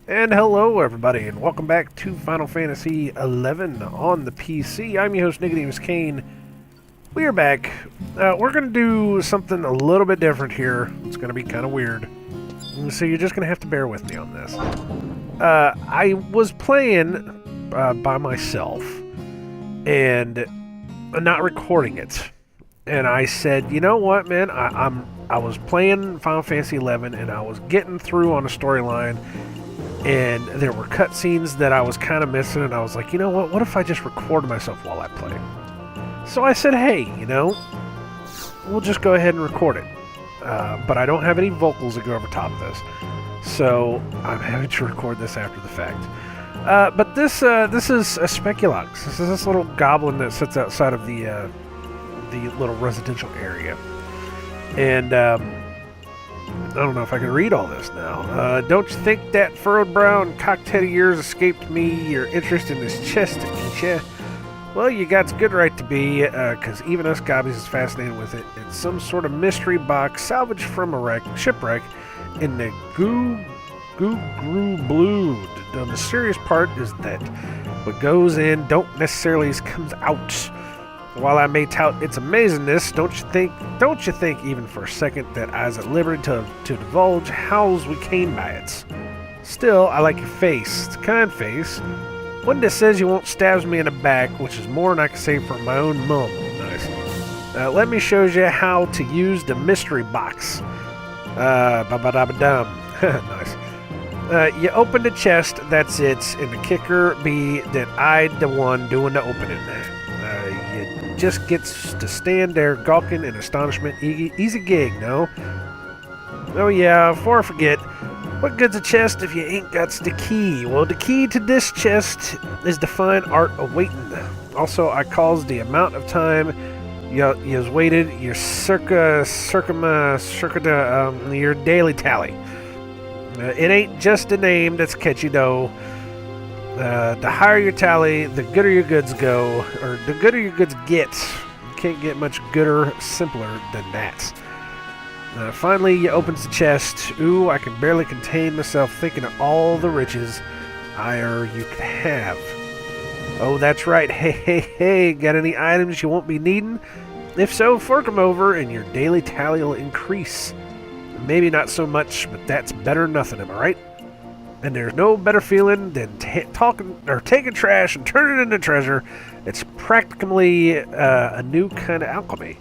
And hello everybody, and welcome back to Final Fantasy XI on the PC. I'm your host, nicodemoscain. We are back. We're going to do something a little bit different here. It's going to be kind of weird. So you're just going to have to bear with me on this. I was playing by myself and not recording it. And I said, you know what, man? I was playing Final Fantasy XI and I was getting through on a storyline. And there were cutscenes that I was kind of missing, and I was like, you know what if I just record myself while I play? So I said, hey, we'll just go ahead and record it. But I don't have any vocals to go over top of this. So I'm having to record this after the fact. But this is a Speculux. This is this little goblin that sits outside of the little residential area. And I don't know if I can read all this now. Don't you think that furrowed brow and cocked head of yours escaped me your interest in this chest, Anisha? Well, you got good right to be, because even us gobbies is fascinated with it. It's some sort of mystery box salvaged from a shipwreck in the Goo Blue. The mysterious part is that what goes in don't necessarily comes out. While I may tout its amazingness, don't you think even for a second that I was at liberty to divulge how's we came by it? Still, I like your face. It's a kind face. One that says you won't stab me in the back, which is more than I can say for my own mum. Nice. Let me show you how to use the mystery box. Ba-ba-da-ba-dum. Nice. You open the chest, that's it, and the kicker be that I'd the one doing the opening. You just gets to stand there gawking in astonishment. Easy gig, no? Oh yeah, before I forget, what good's a chest if you ain't got the key? Well, the key to this chest is the fine art of waiting. Also, I calls the amount of time you's waited your your daily tally. It ain't just a name that's catchy though. The higher your tally, the gooder your goods go, or the gooder your goods get. You can't get much gooder, simpler than that. Finally, you opens the chest. Ooh, I can barely contain myself thinking of all the riches you could have. Oh, that's right. Hey, got any items you won't be needing? If so, fork them over and your daily tally will increase. Maybe not so much, but that's better than nothing, am I right? And there's no better feeling than taking trash and turning it into treasure. It's practically a new kind of alchemy.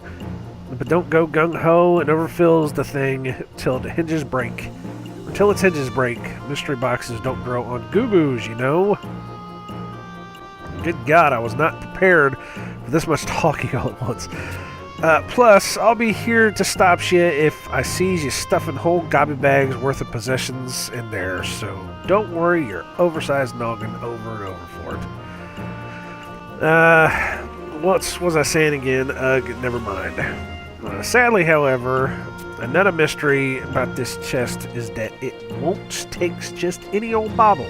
But don't go gung-ho and overfills the thing till its hinges break. Mystery boxes don't grow on goo-goos, you know? Good God, I was not prepared for this much talking all at once. Plus, I'll be here to stop you if I sees you stuffing whole gobby bags worth of possessions in there, so don't worry your oversized noggin over and over for it. What was I saying again? Never mind. Sadly, however, another mystery about this chest is that it won't take just any old bauble.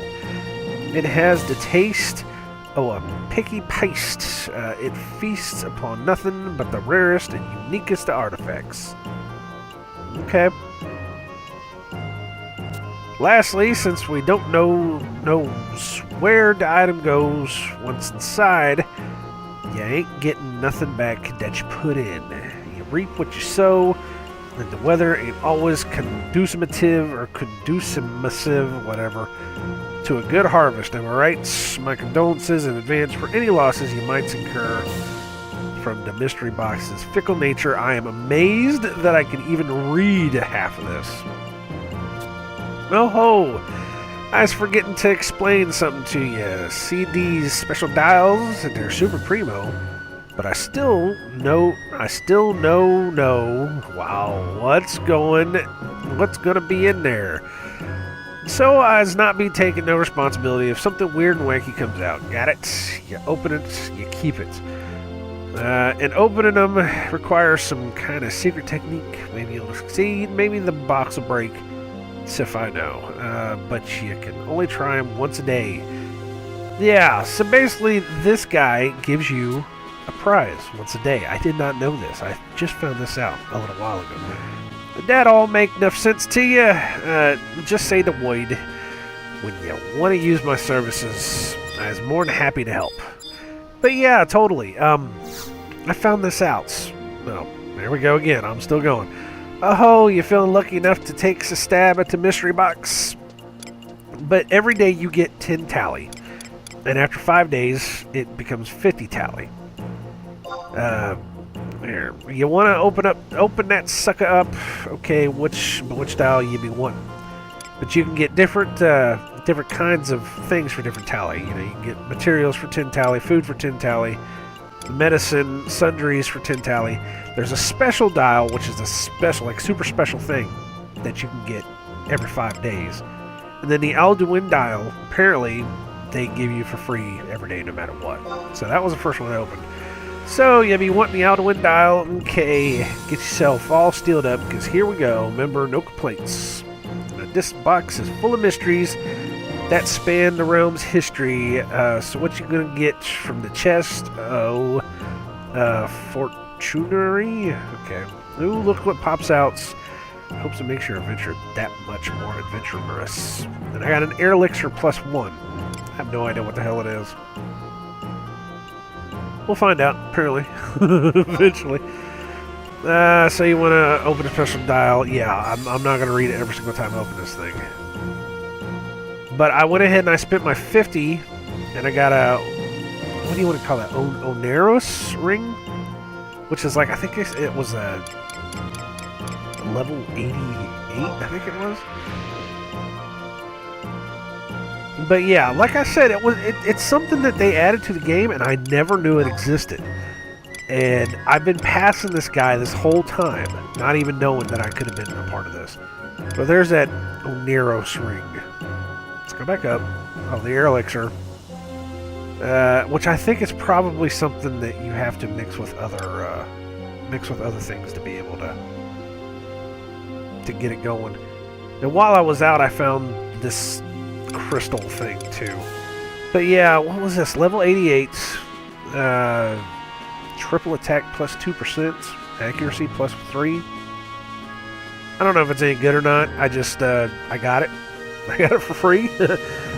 It has the taste a picky paste. It feasts upon nothing but the rarest and uniquest of artifacts. Okay. Lastly, since we don't know where the item goes once inside, you ain't getting nothing back that you put in. You reap what you sow, and the weather ain't always conducive, whatever, to a good harvest, am I right? My condolences in advance for any losses you might incur from the mystery box's fickle nature. I am amazed that I can even read half of this. Oh ho! I was forgetting to explain something to you. See these special dials? They're super primo. But I still know, wow, what's gonna be in there? So I's not be taking no responsibility if something weird and wacky comes out. Got it? You open it, you keep it. And opening them requires some kind of secret technique. Maybe you'll succeed, maybe the box will break. If I know. But you can only try them once a day. Yeah, so basically this guy gives you a prize once a day. I did not know this. I just found this out a little while ago. Did that all make enough sense to you? Just say the word. when you want to use my services, I was more than happy to help. But yeah, totally. I found this out. Well, there we go again. I'm still going. Oh, you feeling lucky enough to take a stab at the mystery box? But every day you get 10 tally. And after 5 days, it becomes 50 tally. There. You want to open that sucker up. Okay, which dial you be wanting? But you can get different kinds of things for different tally. You know, you can get materials for 10 tally, food for 10 tally, medicine, sundries for 10 tally. There's a special dial, which is a special, like super special thing that you can get every 5 days. And then the Alduin dial, apparently, they give you for free every day, no matter what. So that was the first one I opened. So you'll be wanting the Alduin dial. Okay, get yourself all steeled up, because here we go. Remember, no complaints. Now, this box is full of mysteries that span the realm's history. So what you gonna get from the chest? Oh, Fortunery. Okay. Ooh, look what pops out. Hopes to make your adventure that much more adventurous. And I got an air elixir +1. I have no idea what the hell it is. We'll find out, apparently, eventually. So you want to open a special dial? Yeah, I'm not going to read it every single time I open this thing. But I went ahead and I spent my 50, and I got a, what do you want to call that? Oneros ring? Which is like, I think it was a level 88, I think it was. But yeah, like I said, it's something that they added to the game, and I never knew it existed. And I've been passing this guy this whole time, not even knowing that I could have been a part of this. But there's that Oneros ring. Let's go back up. Oh, the air elixir. Which I think is probably something that you have to mix with other things to be able to get it going. And while I was out, I found this crystal thing too. But yeah, what was this? Level 88. Triple attack +2%. Accuracy +3. I don't know if it's any good or not. I just, I got it. I got it for free.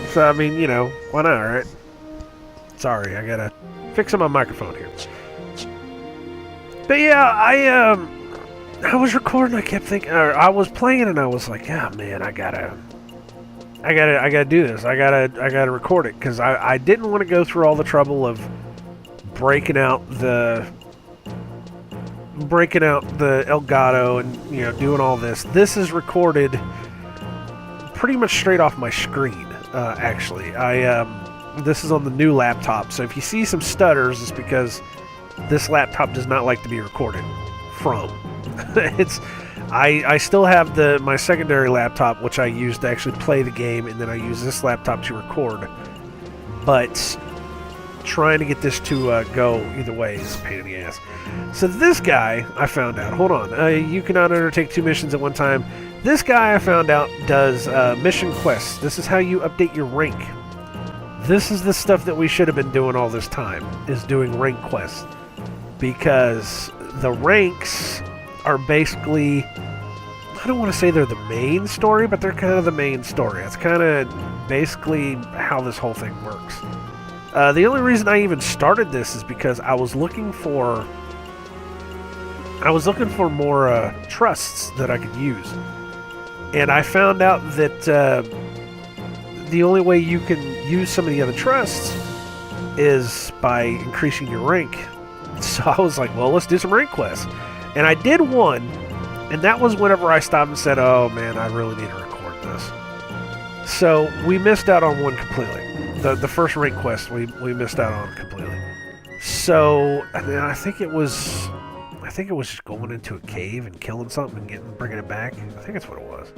So, I mean, you know, why not, right? Sorry, I gotta fix my microphone here. But yeah, I was recording, I kept thinking, or I was playing and I was like, oh man, I gotta do this. I gotta record it, because I didn't want to go through all the trouble of breaking out the Elgato and, you know, doing all this. This is recorded pretty much straight off my screen. Actually, this is on the new laptop, so if you see some stutters, it's because this laptop does not like to be recorded from. I still have my secondary laptop, which I use to actually play the game, and then I use this laptop to record. But trying to get this to go either way is a pain in the ass. So this guy, I found out, hold on, you cannot undertake 2 missions at one time. This guy, I found out, does mission quests. This is how you update your rank. This is the stuff that we should have been doing all this time, is doing rank quests. Because the ranks are basically, I don't want to say they're the main story, but they're kind of the main story. It's kind of basically how this whole thing works. The only reason I even started this is because I was looking for more trusts that I could use. And I found out that the only way you can use some of the other trusts is by increasing your rank. So I was like, well, let's do some rank quests. And I did one, and that was whenever I stopped and said, oh man, I really need to record this. So we missed out on one completely. The first rank quest we missed out on completely. So I think it was just going into a cave and killing something and bringing it back. I think that's what it was.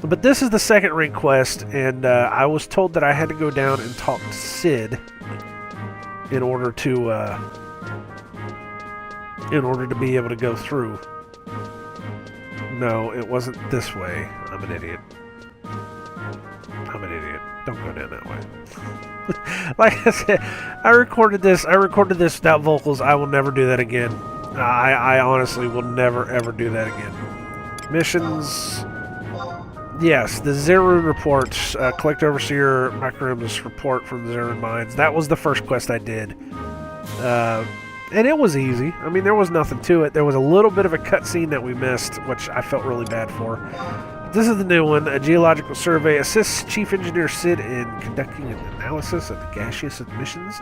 But this is the second rank quest, and I was told that I had to go down and talk to Sid in order to be able to go through. No, it wasn't this way. I'm an idiot. Don't go down that way. Like I said, I recorded this without vocals. I will never do that again. I honestly will never ever do that again. Missions. Yes, the Zerun reports. Collect Overseer Microrim's report from the Zerun mines. That was the first quest I did. And it was easy. I mean, there was nothing to it. There was a little bit of a cutscene that we missed, which I felt really bad for. This is the new one. A geological survey assists Chief Engineer Sid in conducting an analysis of the gaseous emissions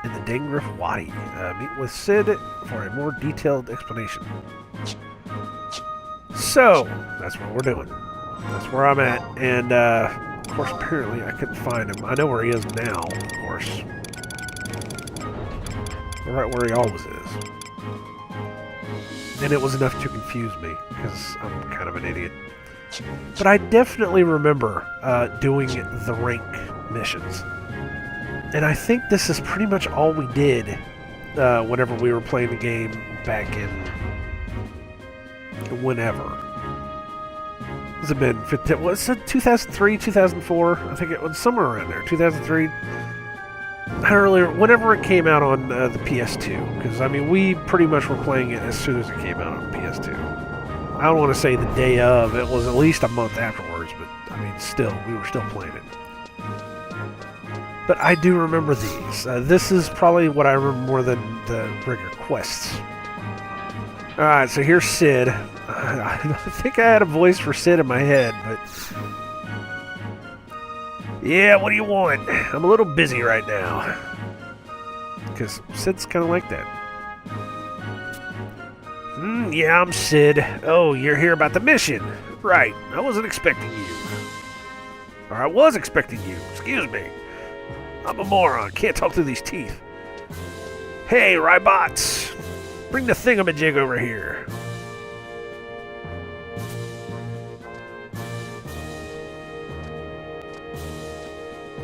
in the Dangrif Wadi. Meet with Sid for a more detailed explanation. So, that's what we're doing. That's where I'm at. And, of course, apparently I couldn't find him. I know where he is now, of course. Right where he always is. And it was enough to confuse me, because I'm kind of an idiot. But I definitely remember doing the rank missions. And I think this is pretty much all we did whenever we were playing the game back in whenever. Has it been 15, what's it, 2003, 2004? I think it was somewhere around there. 2003. Earlier, whenever it came out on the PS2, because I mean, we pretty much were playing it as soon as it came out on PS2. I don't want to say the day of; it was at least a month afterwards. But I mean, still, we were still playing it. But I do remember these. This is probably what I remember more than the regular quests. All right, so here's Sid. I think I had a voice for Sid in my head, but. Yeah, what do you want? I'm a little busy right now. Because Sid's kind of like that. Yeah, I'm Sid. Oh, you're here about the mission. Right, I wasn't expecting you. Or I was expecting you. Excuse me. I'm a moron. Can't talk through these teeth. Hey, Rybots. Bring the thingamajig over here.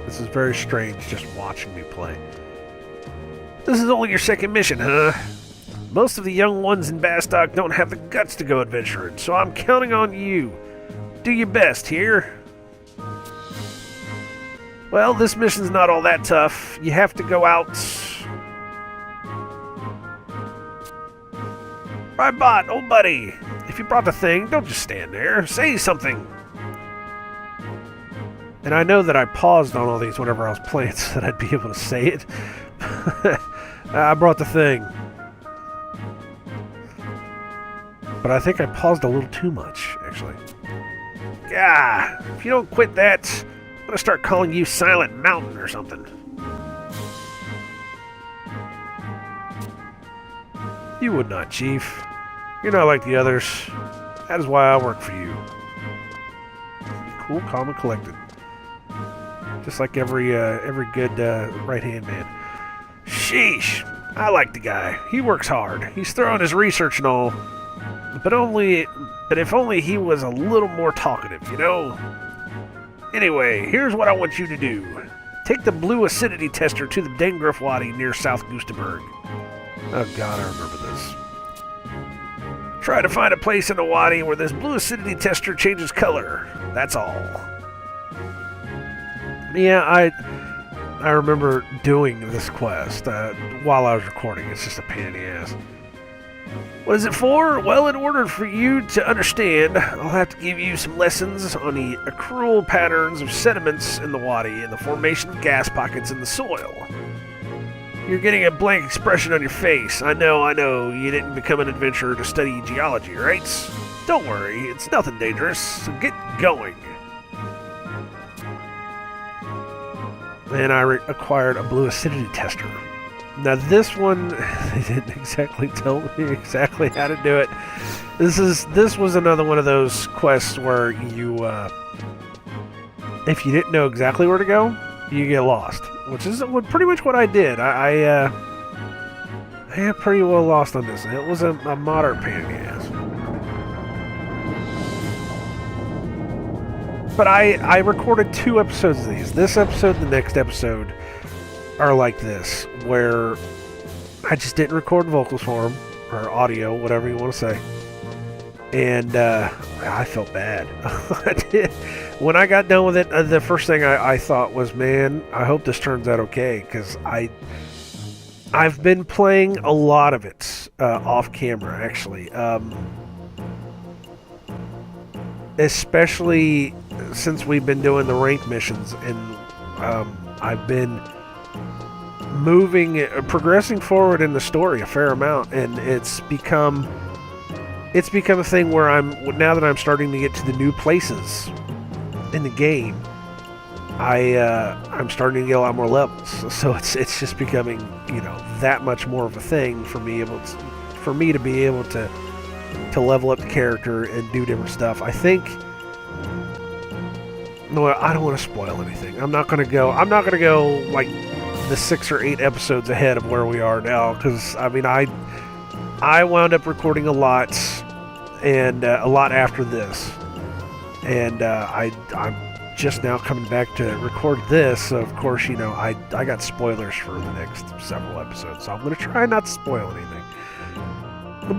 This is very strange just watching me play. This is only your second mission, huh? Most of the young ones in Bastock don't have the guts to go adventuring, so I'm counting on you. Do your best here. Well, this mission's not all that tough. You have to go out. Right, bot, old buddy. If you brought the thing, don't just stand there. Say something. And I know that I paused on all these whenever I was playing so that I'd be able to say it. I brought the thing. But I think I paused a little too much, actually. Gah! If you don't quit that, I'm gonna start calling you Silent Mountain or something. You would not, Chief. You're not like the others. That is why I work for you. Cool, calm, and collected. Just like every good right-hand man. Sheesh! I like the guy. He works hard. He's throwing his research and all. But if only he was a little more talkative, you know? Anyway, here's what I want you to do. Take the blue acidity tester to the Dangrif Wadi near South Gustaberg. Oh god, I remember this. Try to find a place in the Wadi where this blue acidity tester changes color. That's all. Yeah, I remember doing this quest while I was recording. It's just a pain in the ass. What is it for? Well, in order for you to understand, I'll have to give you some lessons on the accrual patterns of sediments in the Wadi and the formation of gas pockets in the soil. You're getting a blank expression on your face. I know, you didn't become an adventurer to study geology, right? Don't worry, it's nothing dangerous, so get going. And I acquired a blue acidity tester. Now this one, they didn't exactly tell me exactly how to do it. This was another one of those quests where you, if you didn't know exactly where to go, you get lost. Which is pretty much what I did. I got pretty well lost on this. It was a moderate pain in the ass. But I recorded 2 episodes of these. This episode and the next episode are like this, where I just didn't record vocals for them, or audio, whatever you want to say. And I felt bad. I did. When I got done with it, the first thing I thought was, man, I hope this turns out okay, because I've been playing a lot of it off camera, actually. Especially since we've been doing the rank missions, and I've been progressing forward in the story a fair amount, and it's become a thing where now that I'm starting to get to the new places in the game, I'm starting to get a lot more levels. So it's just becoming, that much more of a thing for me to be able to level up the character and do different stuff. I think. No, I don't want to spoil anything. I'm not gonna go like the 6 or 8 episodes ahead of where we are now, because I wound up recording a lot, and a lot after this, and I'm just now coming back to record this. So of course, I got spoilers for the next several episodes, so I'm gonna try not to spoil anything.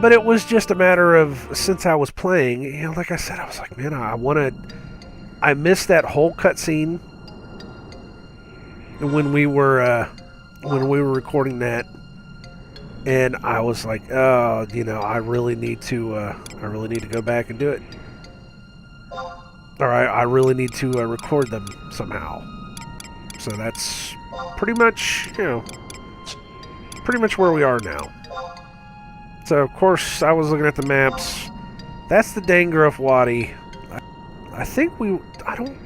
But it was just a matter of, since I was playing, like I said, I was like, man, I missed that whole cutscene when we were recording that, and I was like, oh, I really need to go back and do it, or I really need to record them somehow. So that's pretty much where we are now. So of course I was looking at the maps. That's the Dangerous Wadi. I think I don't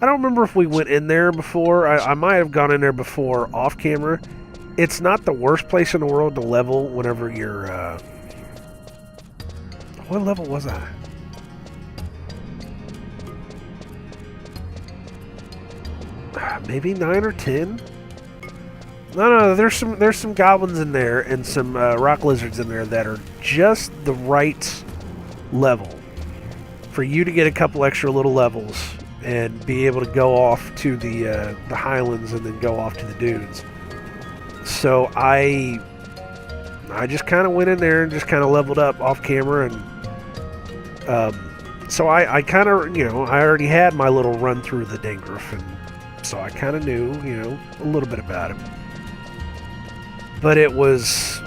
remember if we went in there before. I might have gone in there before off camera. It's not the worst place in the world to level whenever you're, what level was I? Maybe 9 or 10? No, there's some goblins in there and some rock lizards in there that are just the right level for you to get a couple extra little levels and be able to go off to the highlands and then go off to the dunes. So I just kind of went in there and just kind of leveled up off camera, and so I kind of, I already had my little run through the Dangrif, and so I kind of knew, a little bit about him. But it's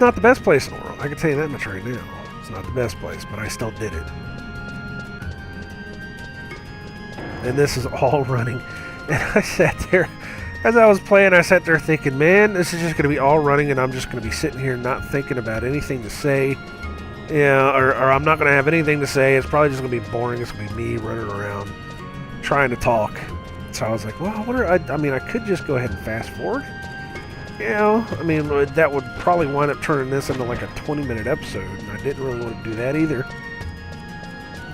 not the best place in the world. I can tell you that much right now. It's not the best place, but I still did it. And this is all running. And I sat there, as I was playing, I sat there thinking, man, this is just going to be all running, and I'm just going to be sitting here not thinking about anything to say. Or I'm not going to have anything to say. It's probably just going to be boring. It's going to be me running around trying to talk. So I was like, well, I could just go ahead and fast forward. That would probably wind up turning this into like a 20-minute episode, and I didn't really want to do that either.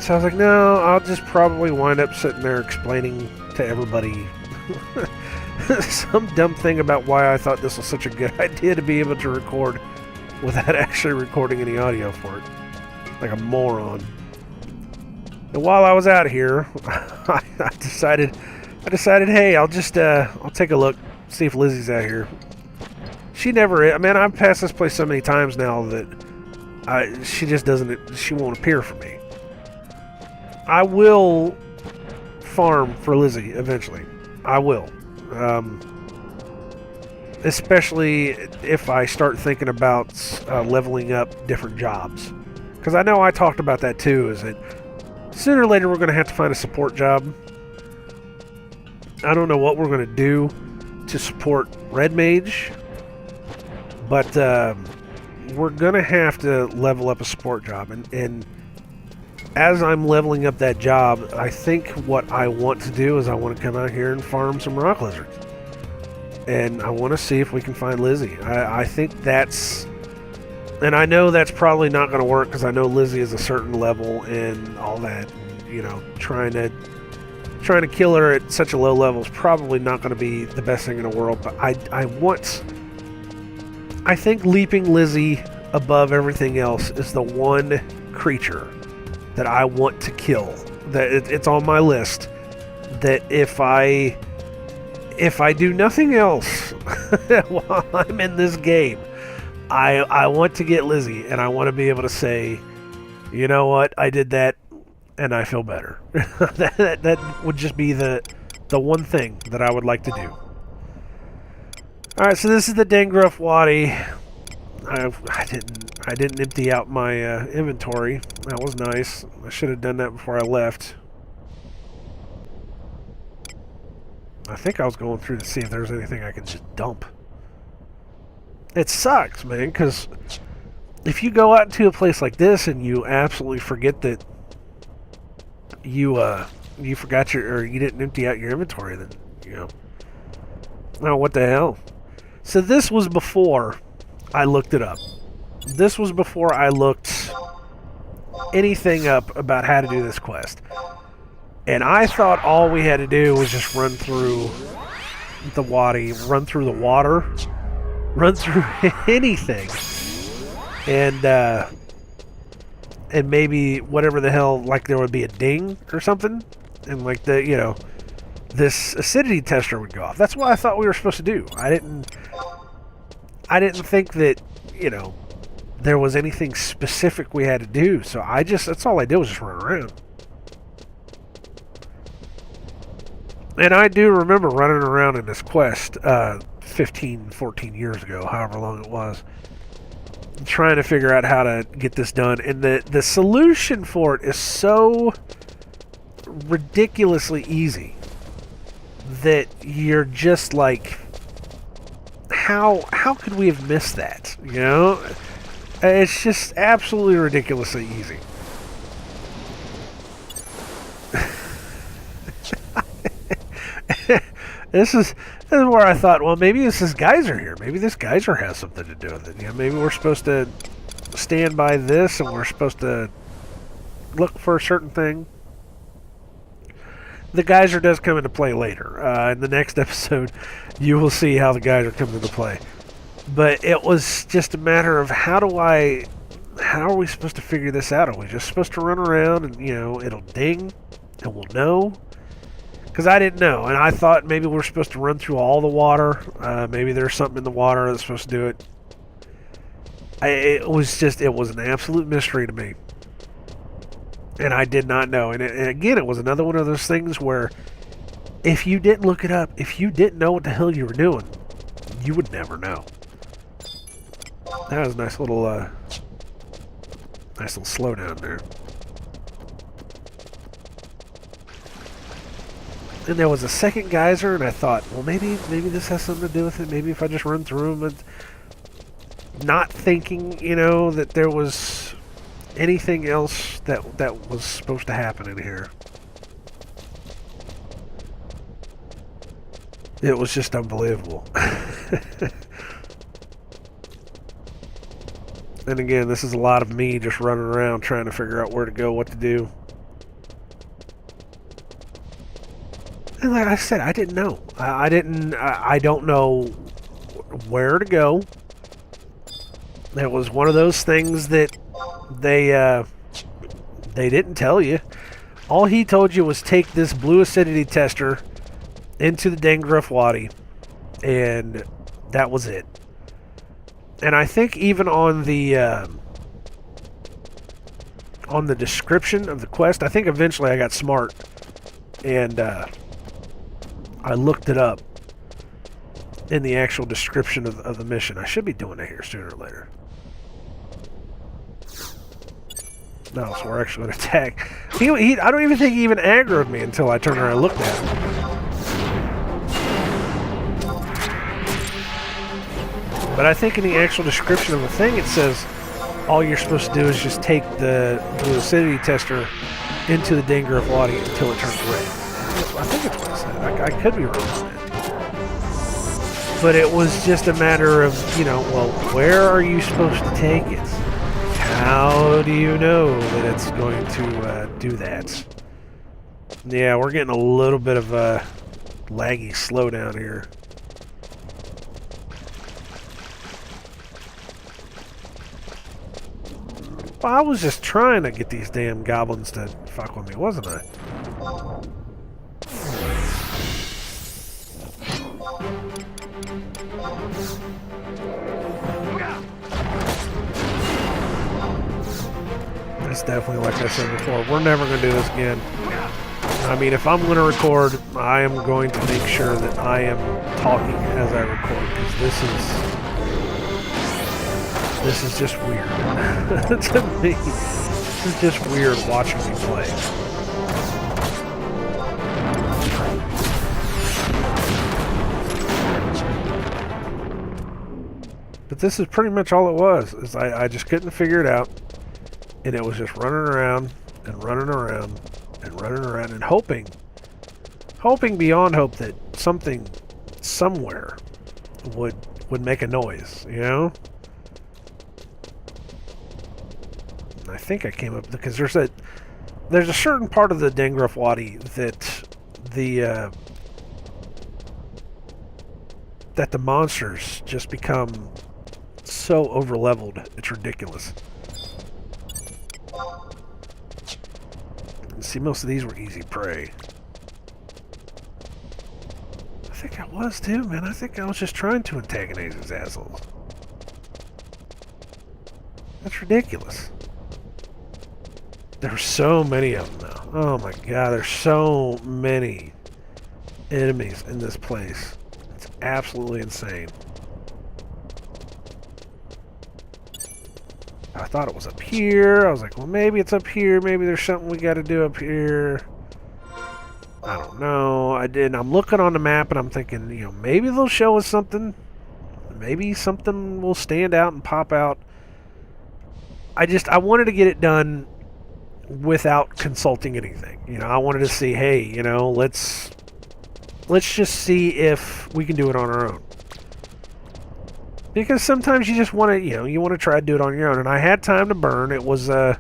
So I was like, no, I'll just probably wind up sitting there explaining to everybody some dumb thing about why I thought this was such a good idea to be able to record without actually recording any audio for it. Like a moron. And while I was out here, I decided, hey, I'll take a look, see if Lizzie's out here. She never is. I've passed this place so many times now that she won't appear for me. I will farm for Lizzie eventually. I will. Especially if I start thinking about leveling up different jobs. Because I know I talked about that too, is that sooner or later we're going to have to find a support job. I don't know what we're going to do to support Red Mage, but we're going to have to level up a support job. And as I'm leveling up that job, I think what I want to do is I want to come out here and farm some rock lizards. And I want to see if we can find Lizzie. I think that's... And I know that's probably not going to work because I know Lizzie is a certain level and all that. And, trying to kill her at such a low level is probably not going to be the best thing in the world. But I think leaping Lizzie above everything else is the one creature that I want to kill. That it's on my list. That if I do nothing else while I'm in this game, I want to get Lizzie, and I want to be able to say, you know what, I did that, and I feel better. that would just be the one thing that I would like to do. Alright, so this is the Dangruf Wadi. I didn't empty out my inventory. That was nice. I should have done that before I left. I think I was going through to see if there's anything I could just dump. It sucks, man, because if you go out into a place like this and you absolutely forget that you forgot or you didn't empty out your inventory, then, you know, oh, what the hell? So this was before I looked it up. This was before I looked anything up about how to do this quest. And I thought all we had to do was just run through the wadi, run through the water, run through anything. And maybe whatever the hell, like there would be a ding or something. And like this acidity tester would go off. That's what I thought we were supposed to do. I didn't think that, there was anything specific we had to do. So that's all I did was just run around. And I do remember running around in this quest 15, 14 years ago, however long it was, trying to figure out how to get this done. And the solution for it is so ridiculously easy that you're just like, how could we have missed that? It's just absolutely ridiculously easy. This is where I thought, well, maybe this geyser here. Maybe this geyser has something to do with it. Maybe we're supposed to stand by this and we're supposed to look for a certain thing. The geyser does come into play later. In the next episode, you will see how the geyser comes into play. But it was just a matter of how are we supposed to figure this out? Are we just supposed to run around and, it'll ding and we'll know? Because I didn't know, and I thought maybe we're supposed to run through all the water. Maybe there's something in the water that's supposed to do it. It was an absolute mystery to me. And I did not know. And again, it was another one of those things where if you didn't look it up, if you didn't know what the hell you were doing, you would never know. That was a nice little slowdown there. And there was a second geyser, and I thought, well, maybe this has something to do with it. Maybe if I just run through them, and not thinking, that there was anything else that was supposed to happen in here. It was just unbelievable. And again, this is a lot of me just running around trying to figure out where to go, what to do. And like I said, I didn't know. I don't know where to go. It was one of those things that they didn't tell you. All he told you was take this blue acidity tester into the Dangruf Wadi, and that was it. And I think even on the description of the quest, I think eventually I got smart and I looked it up in the actual description of the mission. I should be doing it here sooner or later. No, so we're actually going to attack. I don't even think he even aggroed me until I turned around and looked at him. But I think in the actual description of the thing, it says all you're supposed to do is just take the blue acidity tester into the Dangruf Wadi until it turns red. I think it's what it said. I could be wrong on that. But it was just a matter of, well, where are you supposed to take it? How do you know that it's going to do that? Yeah, we're getting a little bit of a laggy slowdown here. Well, I was just trying to get these damn goblins to fuck with me, wasn't I? That's definitely, like I said before, we're never going to do this again. I mean, if I'm going to record, I am going to make sure that I am talking as I record, because this is This is just weird. To me, this is just weird watching me play. But this is pretty much all it was. Is I just couldn't figure it out. And it was just running around and running around and running around and hoping beyond hope that something somewhere would make a noise, you know? And I think I came up because there's a certain part of the Dengraf Wadi that the monsters just become so over-leveled, it's ridiculous. See, most of these were easy prey. I think I was too, man. I think I was just trying to antagonize these assholes. That's ridiculous. There's so many of them now. Oh my god, there's so many enemies in this place. It's absolutely insane. I thought it was up here. I was like, well, maybe it's up here. Maybe there's something we got to do up here. I don't know. I didn't. I'm looking on the map and I'm thinking, you know, maybe they'll show us something. Maybe something will stand out and pop out. I wanted to get it done without consulting anything. You know, I wanted to see, hey, you know, let's just see if we can do it on our own. Because sometimes you just want to, you know, you want to try to do it on your own. And I had time to burn. It was, I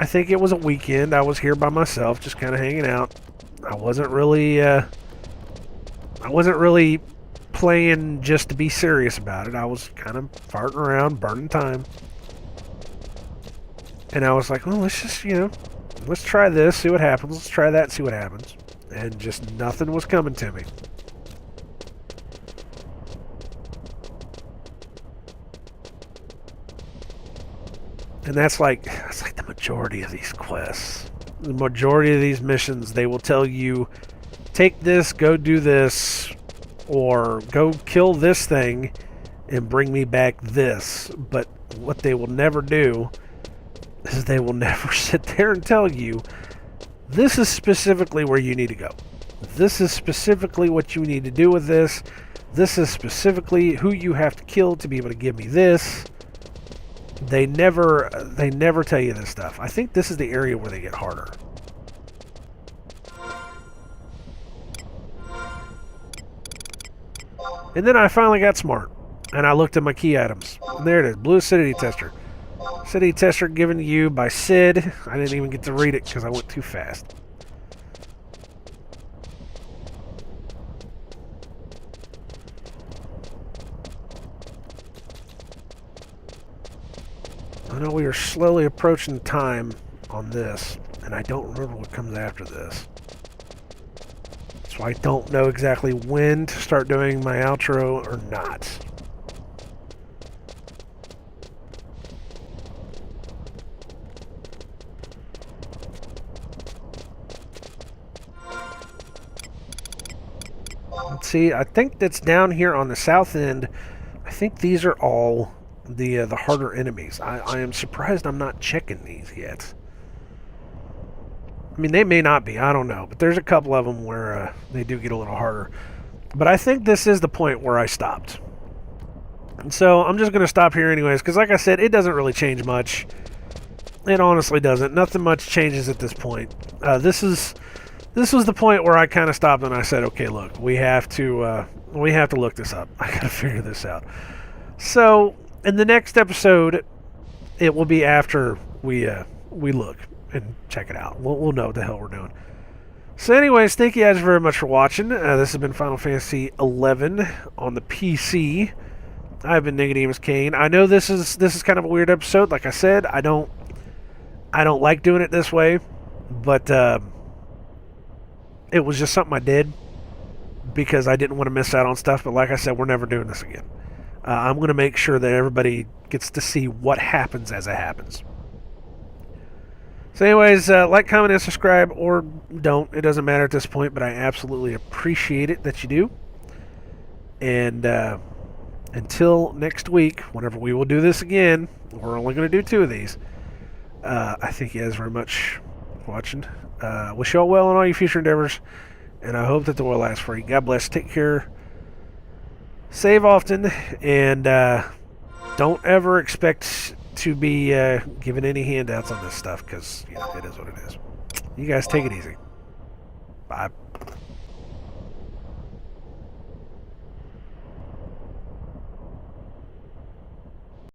think it was a weekend. I was here by myself, just kind of hanging out. I wasn't really playing just to be serious about it. I was kind of farting around, burning time. And I was like, well, let's just, you know, let's try this, see what happens. Let's try that, see what happens. And just nothing was coming to me. And that's like the majority of these quests. The majority of these missions, they will tell you, take this, go do this, or go kill this thing and bring me back this. But what they will never do is they will never sit there and tell you, this is specifically where you need to go. This is specifically what you need to do with this. This is specifically who you have to kill to be able to give me this. They never tell you this stuff. I think this is the area where they get harder. And then I finally got smart. And I looked at my key items. And there it is. Blue Acidity Tester. Acidity Tester given to you by Sid. I didn't even get to read it because I went too fast. I know we are slowly approaching time on this, and I don't remember what comes after this. So I don't know exactly when to start doing my outro or not. Let's see, I think that's down here on the south end. I think these are all the harder enemies. I am surprised I'm not checking these yet. I mean, they may not be. I don't know. But there's a couple of them where they do get a little harder. But I think this is the point where I stopped. And so I'm just going to stop here anyways. Because like I said, it doesn't really change much. It honestly doesn't. Nothing much changes at this point. This was the point where I kind of stopped and I said, okay, look, we have to look this up. I got to figure this out. So in the next episode, it will be after we look and check it out. We'll know what the hell we're doing. So anyways, thank you guys very much for watching. This has been Final Fantasy 11 on the PC. I've been nicodemoscain. I know this is kind of a weird episode. Like I said, I don't like doing it this way, but it was just something I did because I didn't want to miss out on stuff. But like I said, we're never doing this again. I'm going to make sure that everybody gets to see what happens as it happens. So anyways, like, comment, and subscribe, or don't. It doesn't matter at this point, but I absolutely appreciate it that you do. And until next week, whenever we will do this again, we're only going to do 2 of these. I thank you guys very much for watching. Wish you all well in all your future endeavors, and I hope that the world lasts for you. God bless. Take care. Save often, and don't ever expect to be given any handouts on this stuff, because it is what it is. You guys take it easy. Bye.